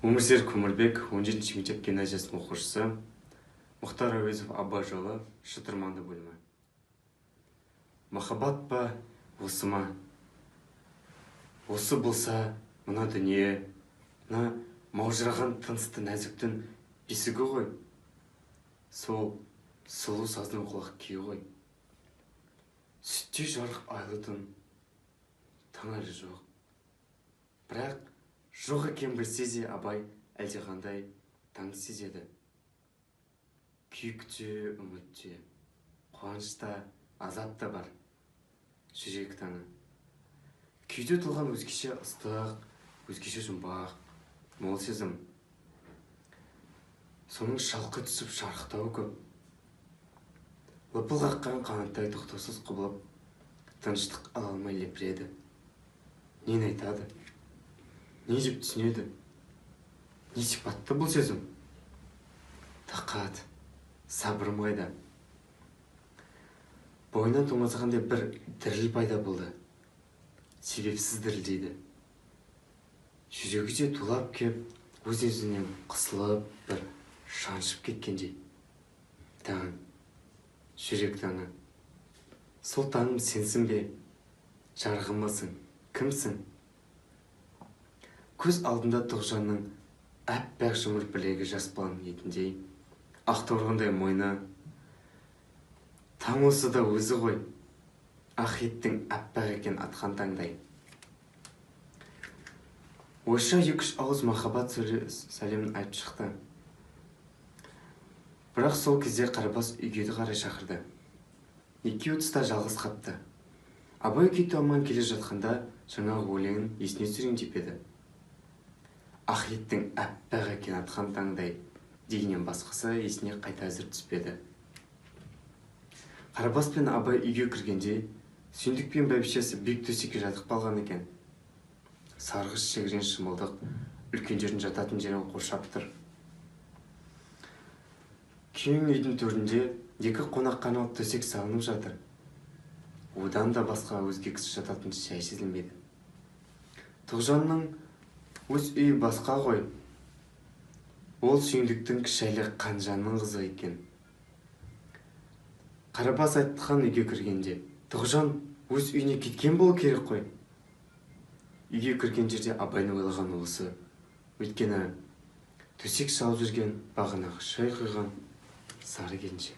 Өмірзер Көмірбек 17-ші мектеп гимназиясының оқушысы. Мұхтар Әуезов Абай жолы шытырманды бөлімі. Махаббат па, осы ма? Осы болса, мына дүние, мына маужыраған тынысты нәзіктің бесігі ғой. Сол сұлу саздың құлақ күйі ғой. Сүттей жарық айлы түн, таң әлі жоқ. Бірақ жоқ екен білсе де Абай әлдеқандай таң сезеді. Күйікте, үмітте, қуанышта, азап та бар. Жүрек таңы. Күйде тұлған өзгеше ыстық, өзгеше жұмбақ, мол сезім. Соның шалқы түсіп шарықтауы көп. Лыпыл қаққан қанаттай тоқтаусыз құбылып, тыныштық ала алмай лепіреді. Нені айтады? Не деп түсінеді? Не сипатты бұл сезім? Тақат, сабырым қайда? Бойынан тоңазығандай бір діріл пайда болды. Себепсіз дірілдейді. Жүрегі де тулап кеп, өз-өзінен қысылып, бір шаншып кеткендей. Таң, жүрек таңы. Сол таңым сенсің бе? Жарығымысың? Кімсің? Көз алдында Тоғжанның әппақ жұмыр білегі жас баланың етіндей, ақторғандай мойны. Таң осы да өзі ғой, ақ еттің әппақ екен атқан таңдай. Ойша екі-үш ауыз махаббат сәлемін айтып шықты. Бірақ сол кезде Қарабас үйге қарай шақырды. Екеуі тыста жалғыз қапты. Абай кету аман келе жатқанда жаңағы өлеңін есіне түсірейін деп еді. Ақ еттің әппақ екен атқан таңдай дегеннен басқасы есіне қайта әзір түспеді. Қарабас пен Абай үйге кіргенде Сүйіндік пен бәйбішесі биік төсекке жатып қалған екен. Сарғыш шегірен шымылдық үлкендердің жататын жерін қоршап тұр. Кең үйдің төрінде екі қонақ қанат төсек салынып жатыр. Одан да басқа өзге кісі жататын шай сезілмеді. Тоғжанның өз үйі басқа ғой. Ол Сүйіндіктің кішәлі Қанжанның қызы екен. Қарабас айтқан үйге кіргенде Тоғжан өз үйіне кеткен болу керек қой. Үйге кірген жерде Абайны ойлаған осы. Өйткені төсек салып жүрген бағанағы шай құйған сары келіншек.